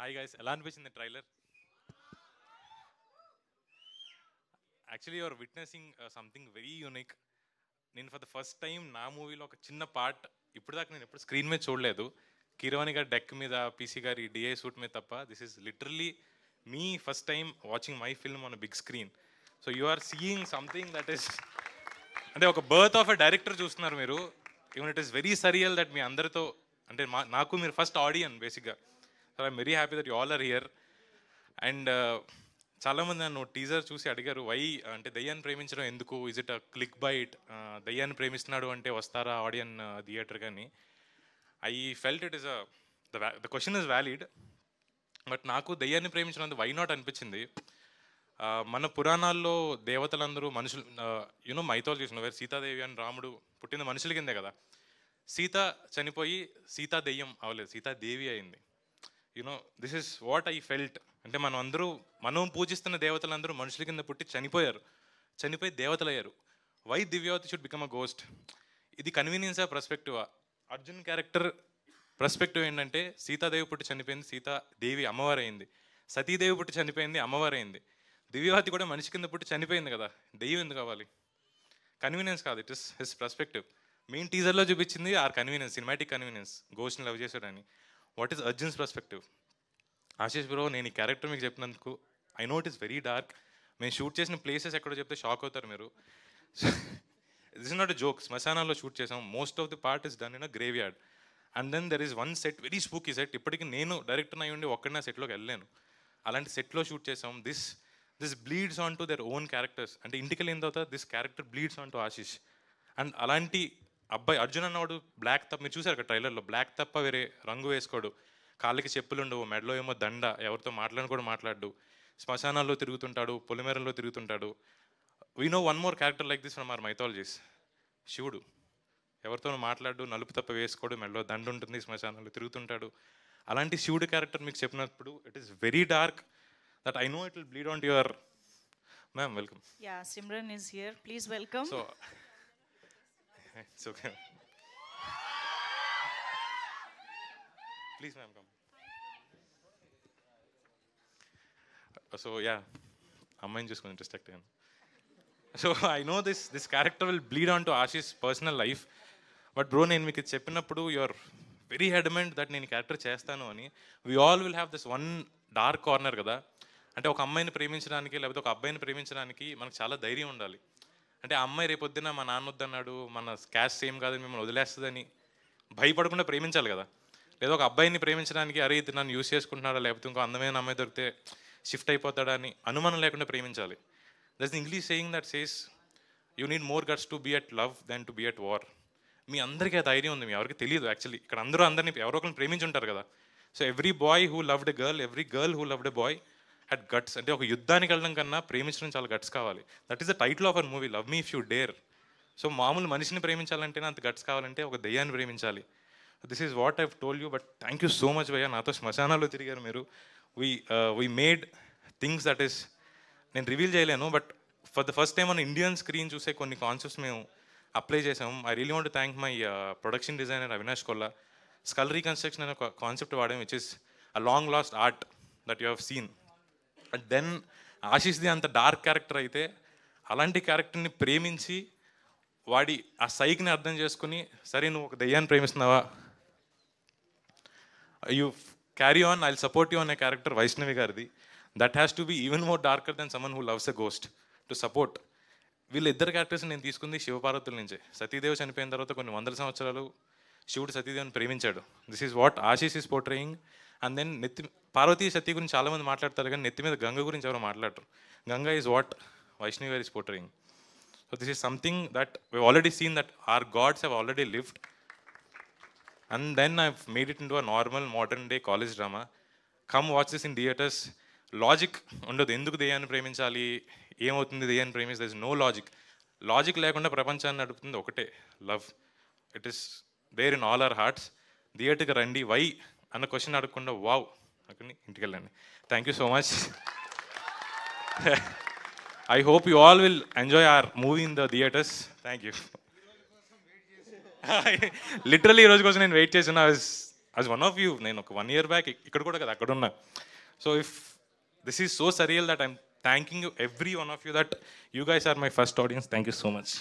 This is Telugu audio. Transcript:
హాయ్ గైస్, ఎలా అనిపించింది trailer? Actually you are witnessing something very unique. నేను ఫర్ ద ఫస్ట్ టైం నా మూవీలో ఒక చిన్న పార్ట్, ఇప్పుడు దాకా నేను ఎప్పుడు స్క్రీన్ మీద చూడలేదు. కీరవాణి గారి డెక్ మీద, పీసీ గారి డిఐ సూట్ మీద తప్ప. This is literally me first time watching my film on a big screen. So you are seeing something that is, అంటే ఒక బర్త్ ఆఫ్ ఎ డైరెక్టర్ చూస్తున్నారు మీరు. Even it is very surreal that మీ అందరితో, అంటే నాకు మీరు ఫస్ట్ ఆడియన్ బేసిక్గా. So I'm very happy that you all are here. And చాలామంది నన్ను టీజర్ చూసి అడిగారు, వై అంటే దయ్యాన్ని ప్రేమించడం ఎందుకు, is it a click bait, దయ్యాన్ని ప్రేమిస్తున్నాడు అంటే వస్తారా ఆడియన్ థియేటర్. కానీ I felt it is the question is valid. But నాకు దయ్యాన్ని ప్రేమించినందుకు వై నాట్ అనిపించింది. మన పురాణాల్లో దేవతలందరూ మనుషులు, యూనో మైథాలజీస్ వేరు సీతాదేవి అని రాముడు పుట్టిన మనుషుల కిందే కదా. సీత చనిపోయి సీతా దెయ్యం అవ్వలేదు, సీతాదేవి అయింది. You know this is what I felt. అంటే మనం పూజిస్తున్న దేవతలందరూ మనుషుల కింద పుట్టి చనిపోయారు, చనిపోయి దేవతలు అయ్యారు. Why Divyavathi should become a ghost? ఇది కన్వీనియన్సా, పర్స్పెక్టివా? అర్జున్ క్యారెక్టర్ పర్స్పెక్టివ్ ఏంటంటే సీతాదేవి పుట్టి చనిపోయింది, సీతాదేవి అమ్మవారు అయింది. సతీదేవి పుట్టి చనిపోయింది, అమ్మవారు అయింది. దివ్యావతి కూడా మనిషి కింద పుట్టి చనిపోయింది కదా, దెయ్యం ఎందుకు కావాలి? కన్వీనియన్స్ కాదు, it is his perspective. Main టీజర్లో చూపించింది ఆర్ కన్వీనియన్స్, సినిమాటిక్ కన్వీనియన్స్, గోస్ట్ని లవ్ చేశాడని. What is Arjun's perspective? Ashish bro, నేను ఈ క్యారెక్టర్ మీకు చెప్పినందుకు I know it is very dark. మేము షూట్ చేసిన ప్లేసెస్ ఎక్కడో చెప్తే షాక్ అవుతారు మీరు. This is not a joke. శ్మశానాల్లో షూట్ చేసాం. Most of the part is done in a graveyard. And then there is one set, very spooky set. ఇప్పటికీ నేను డైరెక్టర్ అయి ఉండి ఒక్కడినా సెట్లోకి వెళ్ళాను. అలాంటి సెట్లో షూట్ చేసాం. This bleeds on to their own characters. అంటే ఇంటికి వెళ్ళిన తర్వాత this character bleeds on to Ashish. And అలాంటి అబ్బాయి అర్జున్ అన్నవాడు బ్లాక్ తప్ప, మీరు చూసారు కదా ట్రైలర్లో, బ్లాక్ తప్ప వేరే రంగు వేసుకోడు, కాళ్ళకి చెప్పులు ఉండవు, మెడలో ఏమో దండ, ఎవరితో మాట్లాడని కూడా మాట్లాడు, శ్మశానాల్లో తిరుగుతుంటాడు, పొలిమేరల్లో తిరుగుతుంటాడు. We know one more character like this from our mythologies, శివుడు. ఎవరితోనూ మాట్లాడు, నలుపు తప్ప వేసుకోడు, మెడలో దండ ఉంటుంది, శ్మశానాల్లో తిరుగుతుంటాడు. అలాంటి శివుడు క్యారెక్టర్ మీకు చెప్పినప్పుడు it is very dark that I know it will bleed on to your. Ma'am welcome. Yeah, Simran is here. Please welcome. So it's okay. Please, ma'am, come. So, yeah, అమ్మాయిని చూసుకొని డిస్ట్రాక్ట్ అయ్యాను. So I know this character will bleed on to Ashish personal life. But bro, నేను మీకు చెప్పినప్పుడు యువర్ వెరీ అడమెంట్ దట్ నేను ఈ క్యారెక్టర్ చేస్తాను అని. We all will have this one dark corner కదా. అంటే ఒక అమ్మాయిని ప్రేమించడానికి లేకపోతే ఒక అబ్బాయిని ప్రేమించడానికి మనకు చాలా ధైర్యం ఉండాలి. అంటే ఆ అమ్మాయి రేపొద్దున మా నాన్న వద్దన్నాడు, మన క్యాస్ట్ సేమ్ కాదని మిమ్మల్ని వదిలేస్తుందని భయపడకుండా ప్రేమించాలి కదా. లేదా ఒక అబ్బాయిని ప్రేమించడానికి, అరే ఇది నన్ను యూస్ చేసుకుంటున్నాడా, లేకపోతే ఇంకో అందమైన అమ్మాయి దొరికితే షిఫ్ట్ అయిపోతాడా అని అనుమానం లేకుండా ప్రేమించాలి. That's English saying that says you need more guts to be at love than to be at war. మీ అందరికీ ఆ ధైర్యం ఉంది, మీ ఎవరికి తెలియదు. యాక్చువల్లీ ఇక్కడ అందరినీ ఎవరో ఒకరిని ప్రేమించుంటారు కదా. So every bye who loved a girl, every girl who loved a boy at guts. అంటే ఒక యుద్ధానికి వెళ్ళడం కన్నా ప్రేమించడం చాలా గట్స్ కావాలి. That is the title of our movie, love me if you dare. So మామూలు మనిషిని ప్రేమించాలంటేనే అంత గట్స్ కావాలంటే ఒక దెయ్యాన్ని ప్రేమించాలి. This is what I've told you. But thank you so much భయ్యా, నాతో శ్మశానాల్లో తిరిగారు మీరు. We made things that is, నేను రివీల్ చేయలేను, but for the first time మన ఇండియన్ స్క్రీన్ చూసే కొన్ని కాన్సెప్ట్స్ మేము అప్లై చేసాము. I really want to thank my production designer Avinash Kolla. Skull reconstruction అనే ఒక కాన్సెప్ట్ వాడాం, which is a long lost art that you have seen. And then ఆశీష్ది అంత డార్క్ క్యారెక్టర్ అయితే, అలాంటి క్యారెక్టర్ని ప్రేమించి వాడి ఆ సైక్ని అర్థం చేసుకుని, సరే నువ్వు ఒక దెయ్యాన్ని ప్రేమిస్తున్నావా, you carry on, I will support you అనే క్యారెక్టర్ వైష్ణవి గారిది. That has to be even more darker than someone who loves a ghost to support. వీళ్ళిద్దరు క్యారెక్టర్స్ నేను తీసుకుంది శివపార్వతుల నుంచే. సతీదేవి చనిపోయిన తర్వాత కొన్ని వందల సంవత్సరాలు శివుడు సతీదేవిని ప్రేమించాడు. This is what Ashish is portraying. And then Parvati Sati గురించి చాలామంది మాట్లాడతారు, కానీ నెత్తి మీద గంగ గురించి ఎవరు మాట్లాడరు. గంగా ఈజ్ వాట్ వైష్ణవి గారు is portraying. So this is something that we already seen that our gods have already lived. And then I made it into a normal modern day college drama. Come watch this in theatres. Logic ఉండదు, ఎందుకు దెయ్యాన్ని ప్రేమించాలి, ఏమవుతుంది దెయ్యాన్ని ప్రేమిస్తే, there is no logic. Logic లేకుండా ప్రపంచాన్ని నడుపుతుంది ఒకటే, love. It is there in all our hearts. థియేటర్కి రండి, వై అన్న క్వశ్చన్ అడగకుండా వావ్ అక్కడి ఇంటికి వెళ్ళండి. Thank you so much. I hope you all will enjoy hour movie in the theatres. Thank you. Literally ఈ రోజు కోసం నేను వెయిట్ చేసిన. యాజ్ వన్ ఆఫ్ యూ నేను ఒక 1 year బ్యాక్ ఇక్కడ కూడా కదా అక్కడ ఉన్నా. So if this is so surreal that I'm thanking you every one of you that you guys are my first audience. Thank you so much.